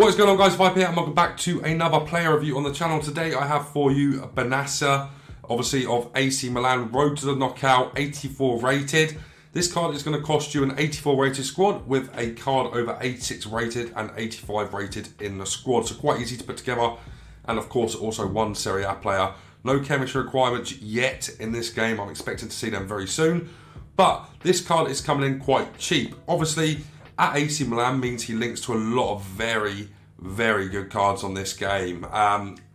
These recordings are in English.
What is going on, guys? Fifa here and welcome back to another player review on the channel. Today I have for you Bennacer, obviously of AC Milan, road to the knockout, 84 rated. This card is going to cost you an 84 rated squad with a card over 86 rated and 85 rated in the squad. So quite easy to put together. And of course also one Serie A player. No chemistry requirements yet in this game. I'm expecting to see them very soon. But this card is coming in quite cheap. Obviously, at AC Milan means he links to a lot of very, very good cards on this game.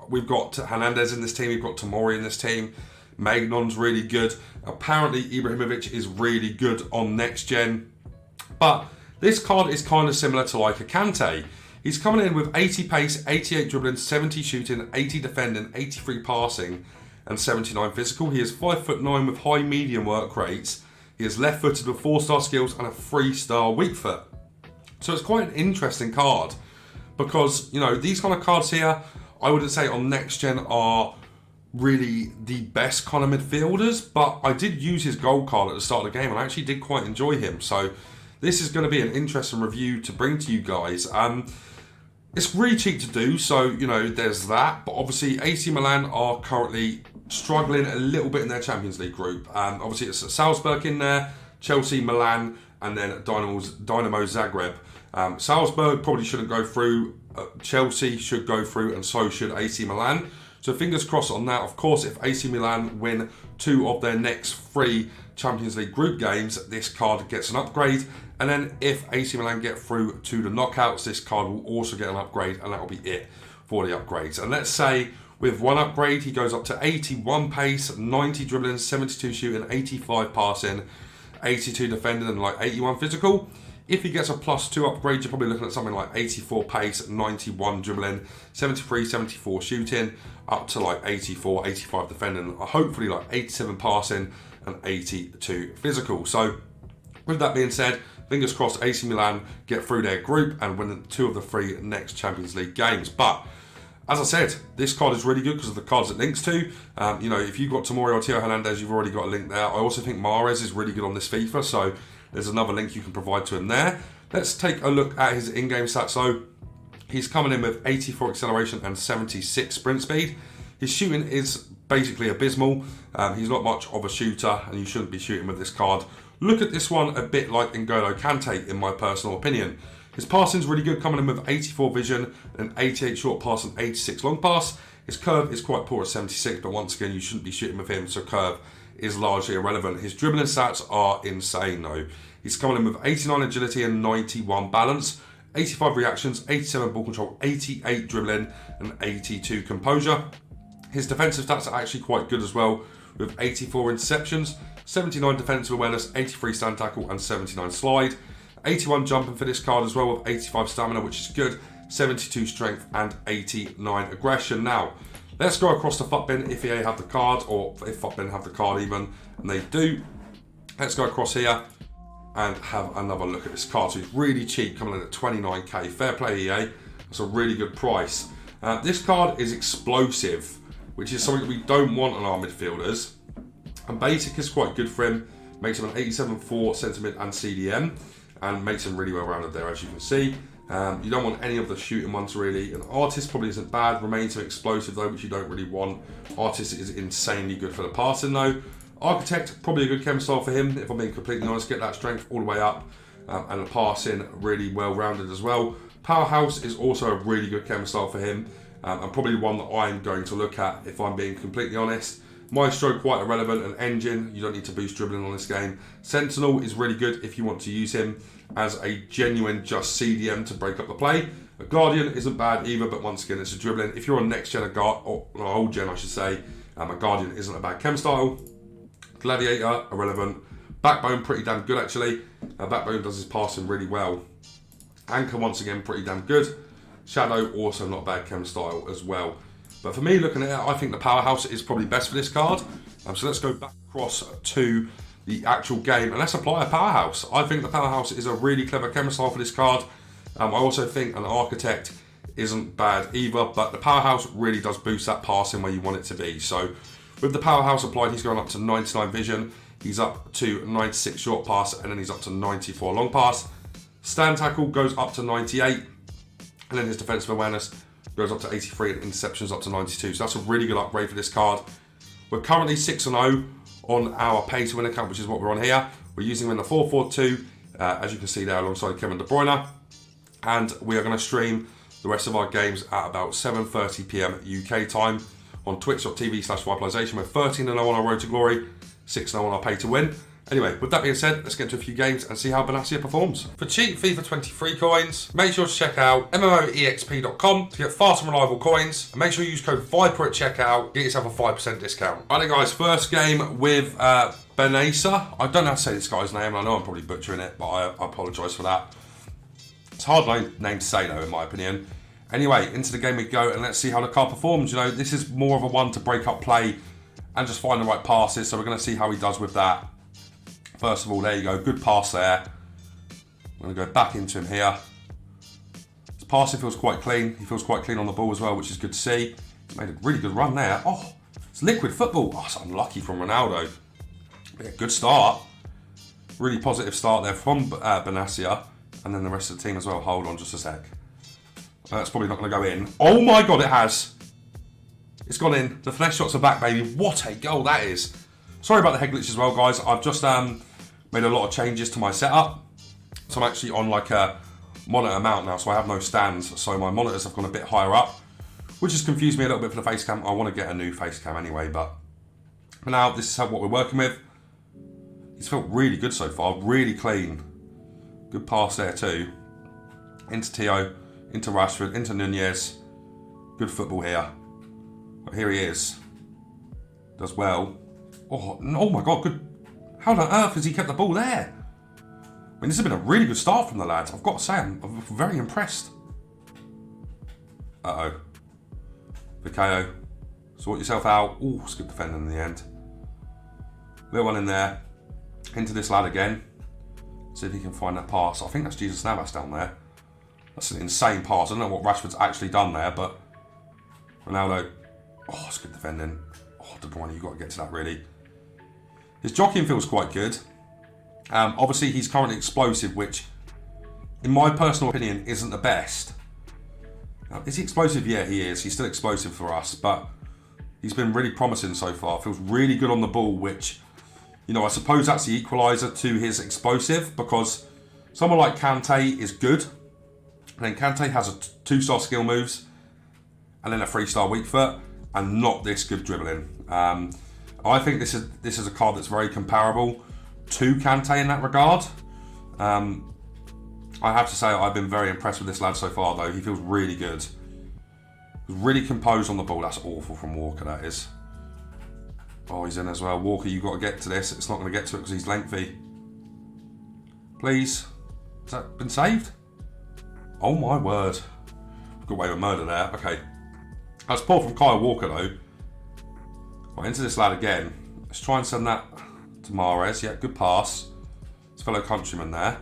We've got Hernandez in this team, we've got Tomori in this team, Magnon's really good. Apparently Ibrahimovic is really good on next gen. But this card is kind of similar to like a Kante. He's coming in with 80 pace, 88 dribbling, 70 shooting, 80 defending, 83 passing, and 79 physical. He is 5'9" with high medium work rates. He is left-footed with 4-star skills and a 3-star weak foot. So it's quite an interesting card because, you know, these kind of cards here, I wouldn't say on next gen are really the best kind of midfielders, but I did use his gold card at the start of the game and I actually did quite enjoy him. So this is going to be an interesting review to bring to you guys. It's really cheap to do, so, you know, there's that. But obviously AC Milan are currently struggling a little bit in their Champions League group. Obviously it's Salzburg in there, Chelsea, Milan, and then Dynamo Zagreb. Salzburg probably shouldn't go through, Chelsea should go through, and so should AC Milan. So fingers crossed on that. Of course, if AC Milan win 2 of their next 3 Champions League group games, this card gets an upgrade. And then if AC Milan get through to the knockouts, this card will also get an upgrade, and that will be it for the upgrades. And let's say with one upgrade, he goes up to 81 pace, 90 dribbling, 72 shooting, 85 passing, 82 defending, and like 81 physical. If he gets a +2 upgrade, you're probably looking at something like 84 pace, 91 dribbling, 73, 74 shooting, up to like 84, 85 defending, hopefully like 87 passing and 82 physical. So with that being said, fingers crossed AC Milan get through their group and win 2 of the 3 next Champions League games. But as I said, this card is really good because of the cards it links to. You know, if you've got Tomori or Theo Hernandez, you've already got a link there. I also think Mahrez is really good on this FIFA, so there's another link you can provide to him there. Let's take a look at his in-game stats. So he's coming in with 84 acceleration and 76 sprint speed. His shooting is basically abysmal. He's not much of a shooter, and you shouldn't be shooting with this card. Look at this one a bit like N'Golo Kante, in my personal opinion. His passing's really good, coming in with 84 vision, and 88 short pass and 86 long pass. His curve is quite poor at 76, but once again, you shouldn't be shooting with him, so curve is largely irrelevant. His dribbling stats are insane though. He's coming in with 89 agility and 91 balance, 85 reactions, 87 ball control, 88 dribbling, and 82 composure. His defensive stats are actually quite good as well, with 84 interceptions, 79 defensive awareness, 83 stand tackle, and 79 slide. 81 jumping for this card as well, with 85 stamina, which is good, 72 strength, and 89 aggression. Now, let's go across to FUTBin if EA have the card, or if FUTBin have the card even, and they do. Let's go across here and have another look at this card. So it's really cheap, coming in at 29k. Fair play, EA. That's a really good price. This card is explosive, which is something we don't want on our midfielders. And basic is quite good for him. Makes him an 87-4 centre-mid and CDM, and makes him really well rounded there, as you can see. You don't want any of the shooting ones really. An artist probably isn't bad. Remains some explosive though, which you don't really want. Artist is insanely good for the passing though. Architect, probably a good chem style for him, if I'm being completely honest. Get that strength all the way up, and the passing really well rounded as well. Powerhouse is also a really good chem style for him, and probably one that I'm going to look at if I'm being completely honest. Maestro, quite irrelevant. An engine, you don't need to boost dribbling on this game. Sentinel is really good if you want to use him as a genuine just CDM to break up the play. A Guardian isn't bad either, but once again, it's a dribbling. If you're on next gen, or old gen I should say, a Guardian isn't a bad chem style. Gladiator, irrelevant. Backbone, pretty damn good actually. Backbone does his passing really well. Anchor, once again, pretty damn good. Shadow, also not a bad chem style as well. But for me, looking at it, I think the Powerhouse is probably best for this card. So let's go back across to the actual game and let's apply a Powerhouse. I think the Powerhouse is a really clever chem style for this card. I also think an Architect isn't bad either, but the Powerhouse really does boost that passing where you want it to be. So with the Powerhouse applied, he's going up to 99 vision, he's up to 96 short pass, and then he's up to 94 long pass. Stand tackle goes up to 98. And then his defensive awareness goes up to 83 and interceptions up to 92. So that's a really good upgrade for this card. We're currently 6-0 on our pay to win account, which is what we're on here. We're using him in the 4-4-2, as you can see there alongside Kevin De Bruyne. And we are going to stream the rest of our games at about 7:30 PM UK time on twitch.tv/Vipalization. We're 13-0 on our road to glory, 6-0 on our pay to win. Anyway, with that being said, let's get into a few games and see how Bennacer performs. For cheap FIFA 23 coins, make sure to check out MMOEXP.com to get fast and reliable coins. And make sure you use code VIPER at checkout, get yourself a 5% discount. Alright guys, first game with Bennacer. I don't know how to say this guy's name, I know I'm probably butchering it, but I apologise for that. It's a hard name to say though, in my opinion. Anyway, into the game we go, and let's see how the card performs. You know, this is more of a one to break up play and just find the right passes, so we're going to see how he does with that. First of all, there you go, good pass there. I'm going to go back into him here. His passing feels quite clean. He feels quite clean on the ball as well, which is good to see. He made a really good run there. Oh, it's liquid football. Oh, it's unlucky from Ronaldo. Yeah, good start. Really positive start there from Bennacer. And then the rest of the team as well. Hold on just a sec. That's probably not going to go in. Oh my God, it has. It's gone in. The finesse shots are back, baby. What a goal that is. Sorry about the head glitch as well, guys. I've just made a lot of changes to my setup. So I'm actually on like a monitor mount now, so I have no stands. So my monitors have gone a bit higher up, which has confused me a little bit for the face cam. I want to get a new face cam anyway, but for now, this is what we're working with. He's felt really good so far, really clean. Good pass there too. Into Tio, into Rashford, into Nunez. Good football here. But here he is. Does well. Oh my God, good. How on earth has he kept the ball there? I mean, this has been a really good start from the lads. I've got to say, I'm very impressed. Uh-oh. Bukayo, sort yourself out. Oh, it's good defending in the end. Little one in there. Into this lad again. See if he can find that pass. I think that's Jesus Navas down there. That's an insane pass. I don't know what Rashford's actually done there, but Ronaldo. Oh, it's good defending. Oh, De Bruyne, you've got to get to that really. His jockeying feels quite good. Obviously, he's currently explosive, which, in my personal opinion, isn't the best. Is he explosive? Yeah, he is. He's still explosive for us, but he's been really promising so far. Feels really good on the ball, which, you know, I suppose that's the equaliser to his explosive, because someone like Kante is good, and then Kante has a 2-star skill moves, and then a 3-star weak foot, and not this good dribbling. I think this is a card that's very comparable to Kante in that regard. I have to say I've been very impressed with this lad so far though. He feels really good. He's really composed on the ball. That's awful from Walker, that is. Oh, he's in as well. Walker, you've got to get to this. It's not going to get to it because he's lengthy. Please. Has that been saved? Oh my word. Got away with murder there. Okay. That's poor from Kyle Walker though. Right, into this lad again. Let's try and send that to Mahrez. Yeah, good pass. His fellow countryman there.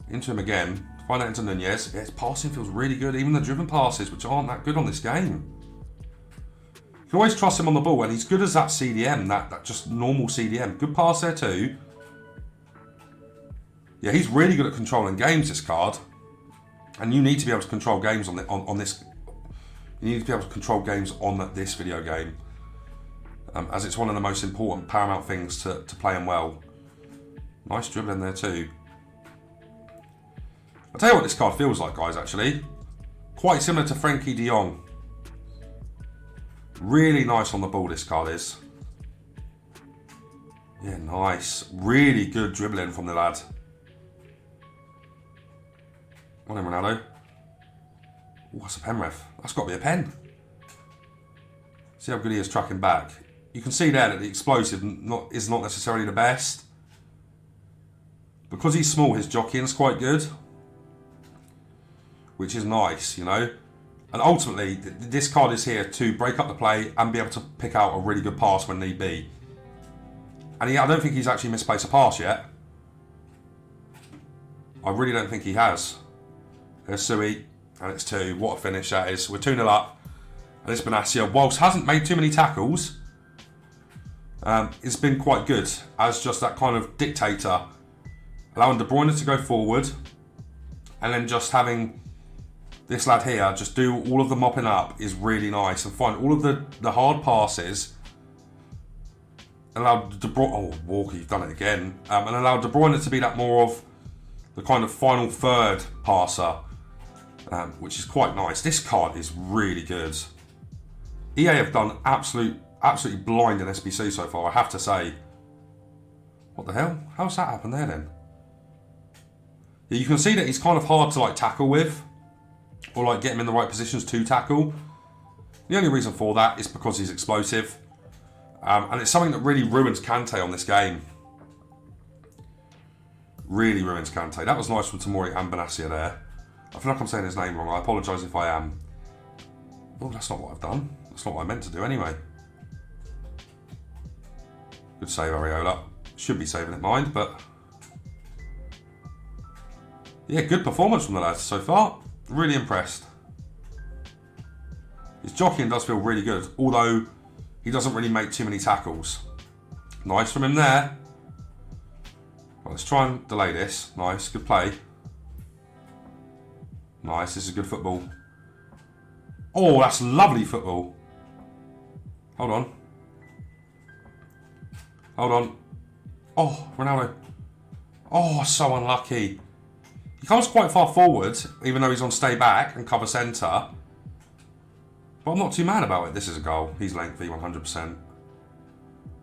Into him again. Find out into Nunez. Yeah, his passing feels really good. Even the driven passes, which aren't that good on this game. You can always trust him on the ball, and he's good as that CDM, that just normal CDM. Good pass there too. Yeah, he's really good at controlling games, this card. And you need to be able to control games on this. You need to be able to control games on this video game. As it's one of the most important, paramount things to play him well. Nice dribbling there too. I'll tell you what this card feels like, guys, actually. Quite similar to Frankie de Jong. Really nice on the ball, this card is. Yeah, nice. Really good dribbling from the lad. Come on in, Ronaldo. Oh, that's a pen ref. That's got to be a pen. See how good he is tracking back. You can see there that the explosive is not necessarily the best. Because he's small, his jockeying's quite good. Which is nice, you know. And ultimately, this card is here to break up the play and be able to pick out a really good pass when need be. And I don't think he's actually misplaced a pass yet. I really don't think he has. There's Sui, and it's 2. What a finish that is. We're 2-0 up. And this Bennacer, whilst hasn't made too many tackles, it's been quite good as just that kind of dictator. Allowing De Bruyne to go forward, and then just having this lad here, just do all of the mopping up is really nice and find all of the hard passes. Allow De Bruyne, oh Walker, you've done it again, and allow De Bruyne to be that more of the kind of final third passer, which is quite nice. This card is really good. EA have done absolutely blind in SBC so far, I have to say. What the hell? How's that happened there then? Yeah, you can see that he's kind of hard to like tackle with, or like get him in the right positions to tackle. The only reason for that is because he's explosive. And it's something that really ruins Kante on this game. Really ruins Kante. That was nice from Tomori and Bennacer there. I feel like I'm saying his name wrong. I apologise if I am. Oh, that's not what I've done. That's not what I meant to do anyway. Good save, Areola. Should be saving it, mind, but... yeah, good performance from the lads so far. Really impressed. His jockeying does feel really good, although he doesn't really make too many tackles. Nice from him there. Well, let's try and delay this. Nice, good play. Nice, this is good football. Oh, that's lovely football. Hold on. Hold on. Oh, Ronaldo. Oh, so unlucky. He comes quite far forward, even though he's on stay back and cover centre. But I'm not too mad about it. This is a goal. He's lengthy, 100%.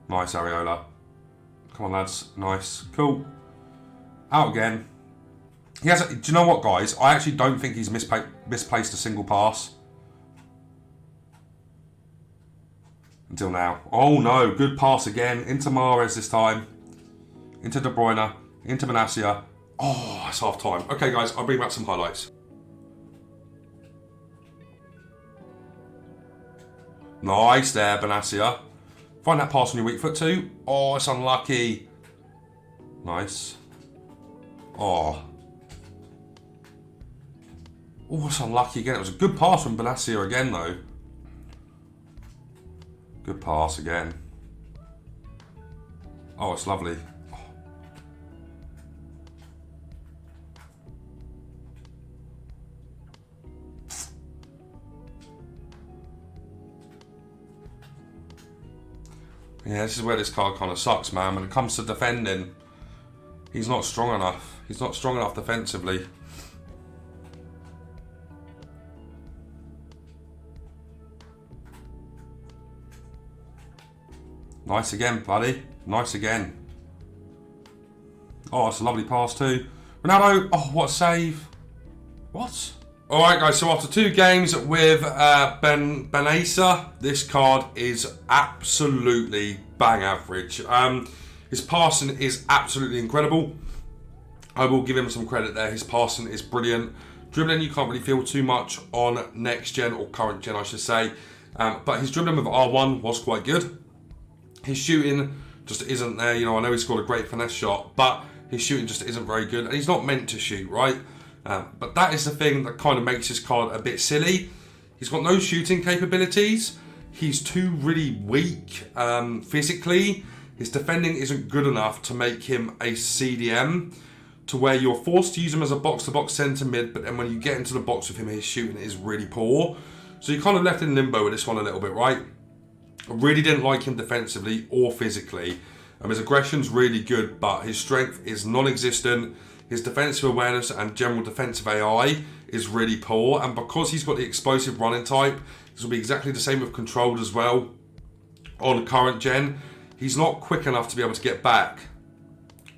Nice, Areola. Come on, lads. Nice. Cool. Out again. He has. Do you know what, guys? I actually don't think he's misplaced a single pass. Until now. Oh, no. Good pass again. Into Mahrez this time. Into De Bruyne. Into Bennacer. Oh, it's half time. Okay, guys. I'll bring back some highlights. Nice there, Bennacer. Find that pass on your weak foot too. Oh, it's unlucky. Nice. Oh. Oh, it's unlucky again. It was a good pass from Bennacer again, though. Good pass again. Oh, it's lovely. Oh. Yeah, this is where this card kind of sucks, man. When it comes to defending, he's not strong enough. He's not strong enough defensively. Nice again, buddy. Nice again. Oh, it's a lovely pass too. Ronaldo. Oh, what a save. What? Alright guys, so after 2 games with Bennacer, this card is absolutely bang average. His passing is absolutely incredible. I will give him some credit there. His passing is brilliant. Dribbling, you can't really feel too much on next gen, or current gen I should say. But his dribbling with R1 was quite good. His shooting just isn't there. You know, I know he scored a great finesse shot, but his shooting just isn't very good. And he's not meant to shoot, right? But that is the thing that kind of makes his card a bit silly. He's got no shooting capabilities. He's too really weak physically. His defending isn't good enough to make him a CDM, to where you're forced to use him as a box-to-box centre mid, but then when you get into the box with him, his shooting is really poor. So you're kind of left in limbo with this one a little bit, right? I really didn't like him defensively or physically. His aggression's really good, but his strength is non-existent. His defensive awareness and general defensive AI is really poor. And because he's got the explosive running type, this will be exactly the same with controlled as well on current gen. He's not quick enough to be able to get back,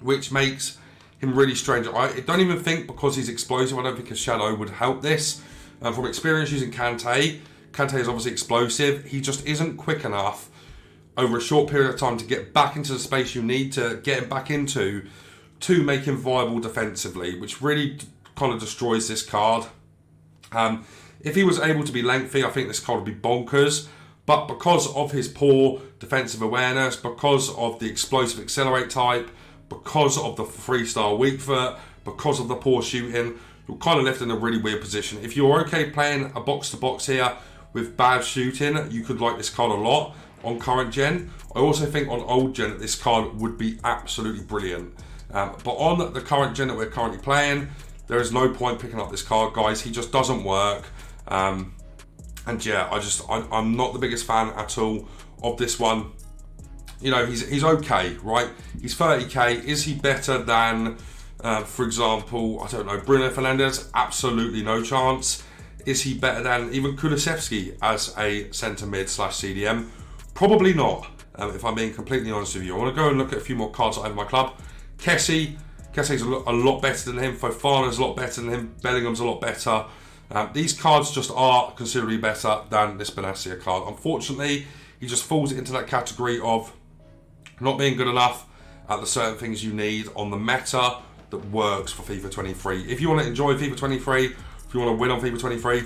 which makes him really strange. I don't even think because he's explosive, I don't think a shadow would help this. From experience using Kante is obviously explosive. He just isn't quick enough over a short period of time to get back into the space you need to get him back into to make him viable defensively, which really kind of destroys this card. If he was able to be lengthy, I think this card would be bonkers. But because of his poor defensive awareness, because of the explosive accelerate type, because of the freestyle weak foot, because of the poor shooting, you're kind of left in a really weird position. If you're okay playing a box-to-box here with bad shooting, you could like this card a lot on current gen. I also think on old gen, this card would be absolutely brilliant. But on the current gen that we're currently playing, there is no point picking up this card, guys. He just doesn't work. And yeah, I'm not the biggest fan at all of this one. You know, he's okay, right? He's 30k. Is he better than, for example, I don't know, Bruno Fernandes? Absolutely no chance. Is he better than even Kulusevski as a centre mid / CDM? Probably not, if I'm being completely honest with you. I want to go and look at a few more cards I have in my club. Kessie's a lot better than him. Fofana's a lot better than him. Bellingham's a lot better. These cards just are considerably better than this Bennacer card. Unfortunately, he just falls into that category of not being good enough at the certain things you need on the meta that works for FIFA 23. If you want to enjoy FIFA 23, if you want to win on FIFA 23,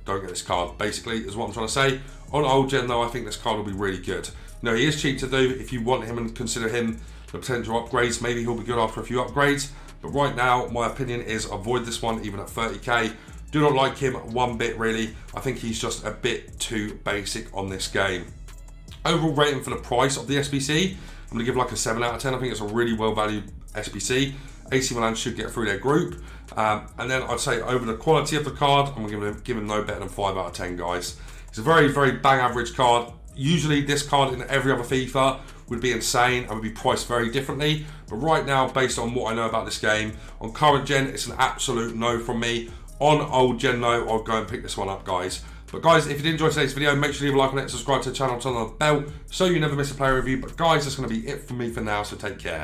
don't get this card, basically, is what I'm trying to say. On old gen, though, I think this card will be really good. You know, he is cheap to do. If you want him and consider him the potential upgrades, maybe he'll be good after a few upgrades. But right now, my opinion is avoid this one, even at 30k. Do not like him one bit, really. I think he's just a bit too basic on this game. Overall rating for the price of the SBC, I'm going to give like a 7 out of 10. I think it's a really well valued SBC. AC Milan should get through their group. And then I'd say over the quality of the card, I'm going to give him no better than 5 out of 10, guys. It's a very, very bang average card. Usually this card in every other FIFA would be insane and would be priced very differently. But right now, based on what I know about this game, on current gen, it's an absolute no from me. On old gen, though, I'll go and pick this one up, guys. But guys, if you did enjoy today's video, make sure you leave a like on it, subscribe to the channel, turn on the bell so you never miss a player review. But guys, that's going to be it from me for now, so take care.